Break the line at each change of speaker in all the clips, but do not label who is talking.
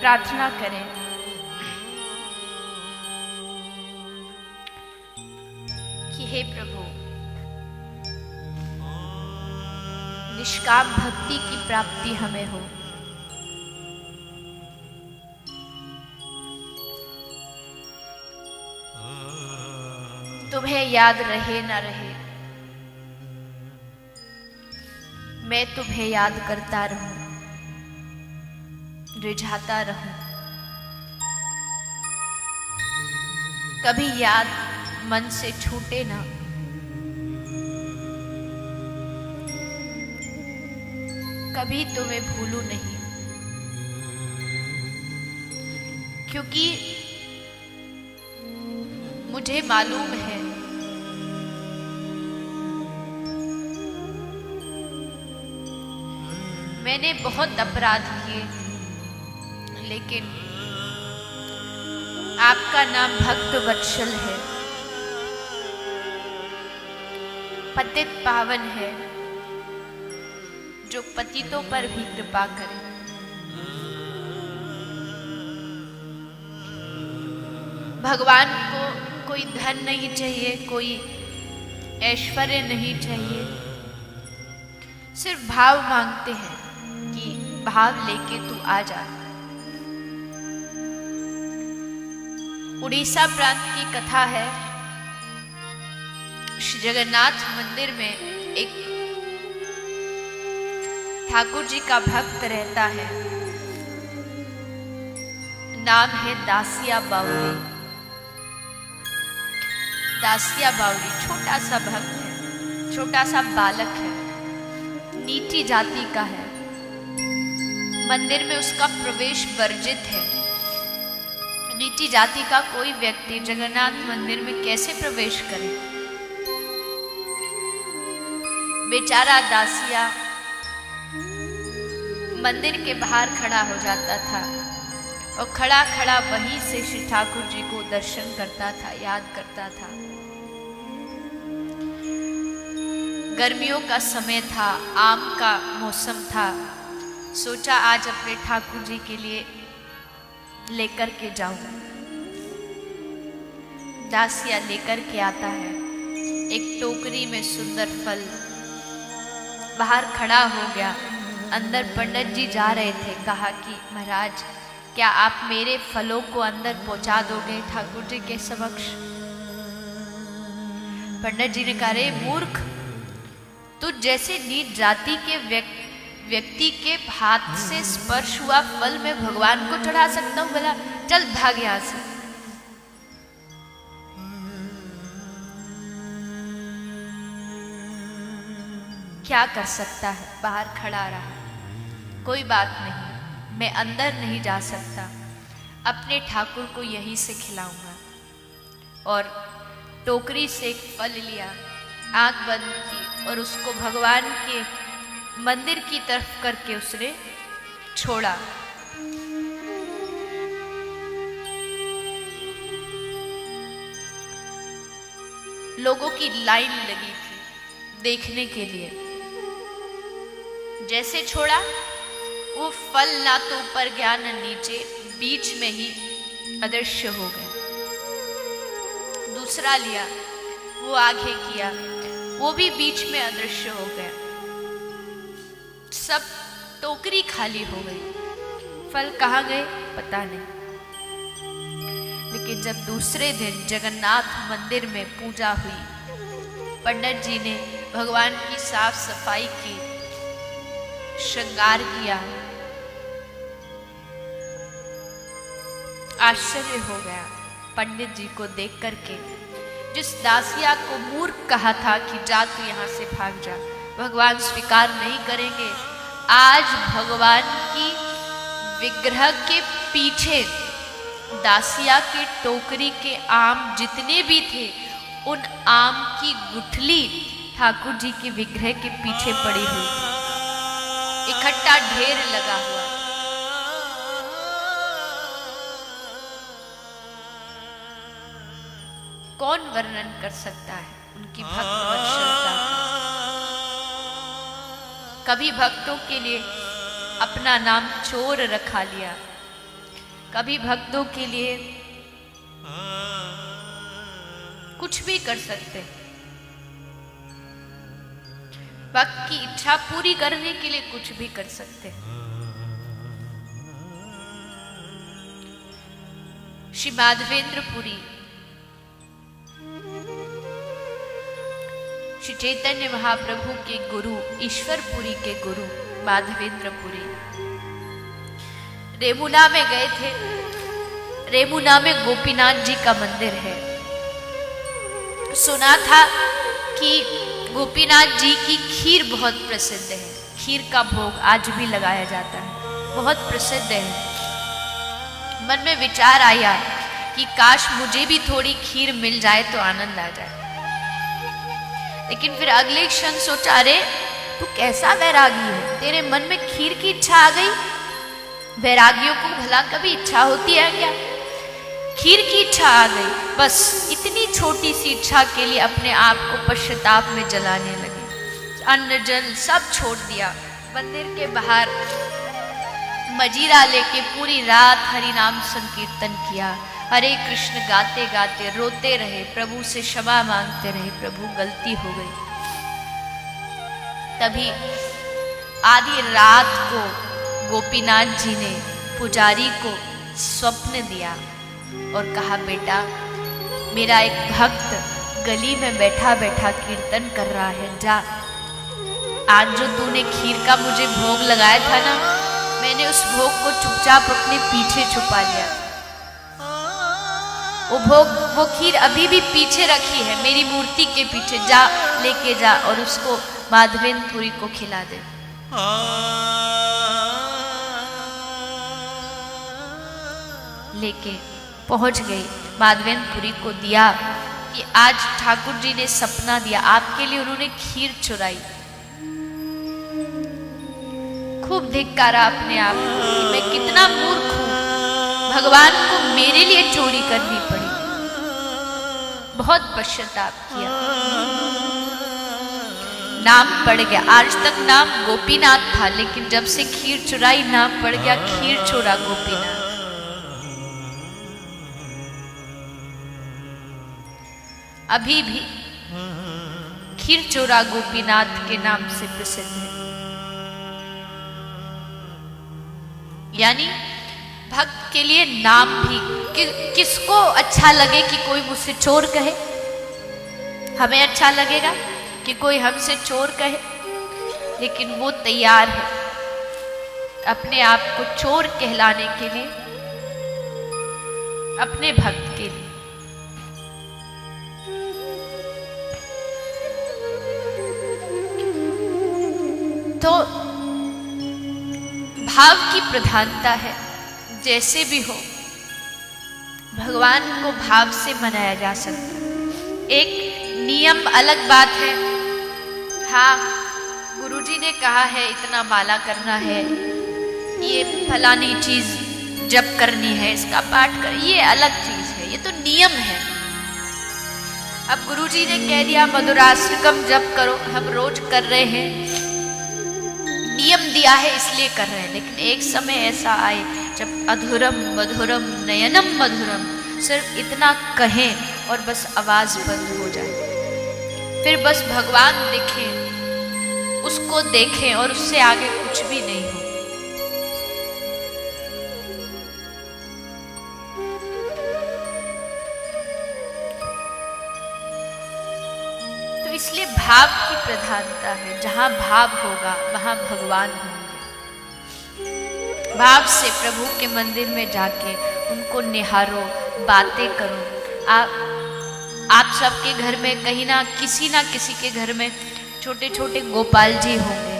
प्रार्थना करें कि हे प्रभु, निष्काम भक्ति की प्राप्ति हमें हो। तुम्हें याद रहे ना रहे, मैं तुम्हें याद करता रहूं, रिझाता रहूं। कभी याद मन से छूटे ना, कभी तुम्हें भूलूं नहीं, क्योंकि मुझे मालूम है मैंने बहुत अपराध किए, लेकिन आपका नाम भक्त वत्सल है, पतित पावन है, जो पतितों पर भी कृपा करे। भगवान को कोई धन नहीं चाहिए, कोई ऐश्वर्य नहीं चाहिए, सिर्फ भाव मांगते हैं कि भाव लेके तू आ जा। उड़ीसा प्रांत की कथा है, श्री जगन्नाथ मंदिर में एक ठाकुर जी का भक्त रहता है, नाम है दासिया बावली। दासिया बावली छोटा सा भक्त है, छोटा सा बालक है, नीची जाति का है। मंदिर में उसका प्रवेश वर्जित है। नीची जाति का कोई व्यक्ति जगन्नाथ मंदिर में कैसे प्रवेश करे? बेचारा दासिया मंदिर के बाहर खड़ा हो जाता था और खड़ा खड़ा वहीं से श्री ठाकुर जी को दर्शन करता था, याद करता था। गर्मियों का समय था, आम का मौसम था। सोचा आज अपने ठाकुर जी के लिए लेकर के जाऊं। दासिया लेकर के आता है एक टोकरी में सुंदर फल। बाहर खड़ा हो गया। अंदर पंडित जी जा रहे थे। कहा कि महाराज, क्या आप मेरे फलों को अंदर पहुंचा दोगे ठाकुर जी के समक्ष? पंडित जी ने कहा, रे मूर्ख, तू जैसे नीच जाति के व्यक्ति के हाथ से स्पर्श हुआ फल में भगवान को चढ़ा सकता हूं? बोला चल भाग यहां से। क्या कर सकता है, बाहर खड़ा रहा। कोई बात नहीं, मैं अंदर नहीं जा सकता, अपने ठाकुर को यहीं से खिलाऊंगा। और टोकरी से एक फल लिया, आंख बंद की और उसको भगवान के मंदिर की तरफ करके उसने छोड़ा। लोगों की लाइन लगी थी देखने के लिए। जैसे छोड़ा, वो फल ना तो ऊपर गया ना नीचे, बीच में ही अदृश्य हो गया। दूसरा लिया, वो आगे किया, वो भी बीच में अदृश्य हो गया। सब टोकरी खाली हो गई। फल कहाँ गए पता नहीं। लेकिन जब दूसरे दिन जगन्नाथ मंदिर में पूजा हुई, पंडित जी ने भगवान की साफ सफाई की, श्रृंगार किया, आश्चर्य हो गया पंडित जी को देख करके। जिस दासिया को मूर्ख कहा था कि जा तू यहां से भाग जा, भगवान स्वीकार नहीं करेंगे। आज भगवान की विग्रह के पीछे दासिया के टोकरी के आम जितने भी थे, उन आम की गुठली ठाकुर जी के विग्रह के पीछे पड़ी हुई थी। इकट्ठा ढेर लगा हुआ। कौन वर्णन कर सकता है उनकी भक्त वत्सलता का? कभी भक्तों के लिए अपना नाम चोर रखा लिया, कभी भक्तों के लिए कुछ भी कर सकते हैं, भक्त की इच्छा पूरी करने के लिए कुछ भी कर सकते हैं। श्री माधवेंद्रपुरी श्री चैतन्य महाप्रभु के गुरु, ईश्वरपुरी के गुरु माधवेंद्रपुरी रेमुना में गए थे। रेमुना में गोपीनाथ जी का मंदिर है। सुना था कि गोपीनाथ जी की खीर बहुत प्रसिद्ध है। खीर का भोग आज भी लगाया जाता है, बहुत प्रसिद्ध है। मन में विचार आया कि काश मुझे भी थोड़ी खीर मिल जाए तो आनंद आ जाए। लेकिन फिर अगले क्षण सोचा, अरे तू कैसा वैरागी है, तेरे मन में खीर की इच्छा आ गई। वैरागियों को भला कभी इच्छा होती है क्या? खीर की इच्छा आ गई, बस इतनी छोटी सी इच्छा के लिए अपने आप को पश्चाताप में जलाने लगे। अन्न जल सब छोड़ दिया। मंदिर के बाहर मजीरा लेके पूरी रात हरि नाम संकीर्तन किया। हरे कृष्ण गाते गाते रोते रहे, प्रभु से क्षमा मांगते रहे, प्रभु गलती हो गई। तभी आधी रात को गोपीनाथ जी ने पुजारी को स्वप्न दिया और कहा, बेटा मेरा एक भक्त गली में बैठा बैठा कीर्तन कर रहा है, जा आज जो तूने खीर का मुझे भोग लगाया था ना, मैंने उस भोग को चुपचाप अपने पीछे छुपा लिया। वो खीर अभी भी पीछे रखी है, मेरी मूर्ति के पीछे, जा लेके जा और उसको माधवेंद्रपुरी को खिला दे। लेके पहुंच गई, माधवेंद्रपुरी को दिया कि आज ठाकुर जी ने सपना दिया, आपके लिए उन्होंने खीर चुराई। खूब धिक्कारा अपने आप कि मैं कितना मूर्ख हूं, भगवान को मेरे लिए चोरी करनी पड़ी। बहुत पश्चाताप किया। नाम पड़ गया। आज तक नाम गोपीनाथ था, लेकिन जब से खीर चुराई नाम पड़ गया खीर चोरा गोपीनाथ। अभी भी खीर चोरा गोपीनाथ के नाम से प्रसिद्ध है। यानी भक्त के लिए नाम भी किसको अच्छा लगे कि कोई मुझसे चोर कहे? हमें अच्छा लगेगा कि कोई हमसे चोर कहे, लेकिन वो तैयार है अपने आप को चोर कहलाने के लिए, अपने भक्त के लिए। तो भाव की प्रधानता है। जैसे भी हो, भगवान को भाव से मनाया जा सकता है। एक नियम अलग बात है। हाँ, गुरुजी ने कहा है इतना माला करना है, ये फलानी चीज जप करनी है, इसका पाठ कर, ये अलग चीज है, ये तो नियम है। अब गुरुजी ने कह दिया मधुराष्टकम जप करो, हम रोज कर रहे हैं, नियम दिया है इसलिए कर रहे हैं। लेकिन एक समय ऐसा आए जब अधुरम मधुरम नयनम मधुरम सिर्फ इतना कहें और बस आवाज बंद हो जाए, फिर बस भगवान दिखें, उसको देखें और उससे आगे कुछ भी नहीं हो। तो इसलिए भाव की प्रधानता है। जहां भाव होगा वहां भगवान होंगे। भाव से प्रभु के मंदिर में जाके उनको निहारो, बातें करो। आप सबके घर में कहीं ना किसी के घर में छोटे छोटे गोपाल जी होंगे।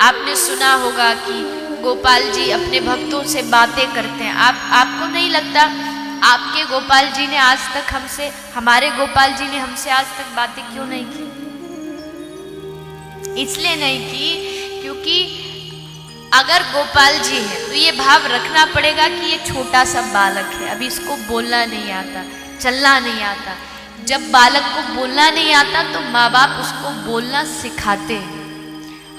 आपने सुना होगा कि गोपाल जी अपने भक्तों से बातें करते हैं। आपको नहीं लगता आपके गोपाल जी ने आज तक हमसे, हमारे गोपाल जी ने हमसे आज तक बातें क्यों नहीं की? इसलिए नहीं की क्योंकि अगर गोपाल जी है तो ये भाव रखना पड़ेगा कि ये छोटा सा बालक है, अभी इसको बोलना नहीं आता, चलना नहीं आता। जब बालक को बोलना नहीं आता तो माँ बाप उसको बोलना सिखाते हैं।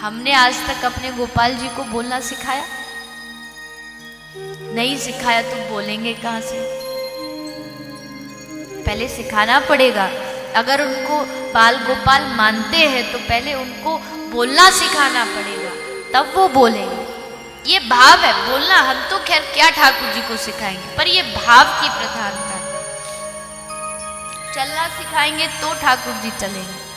हमने आज तक अपने गोपाल जी को बोलना सिखाया? नहीं सिखाया तो बोलेंगे कहां से? पहले सिखाना पड़ेगा। अगर उनको बाल गोपाल मानते हैं तो पहले उनको बोलना सिखाना पड़ेगा, तब वो बोलेंगे। ये भाव है बोलना। हम तो खैर क्या ठाकुर जी को सिखाएंगे, पर ये भाव की प्रधानता है। चलना सिखाएंगे तो ठाकुर जी चलेंगे।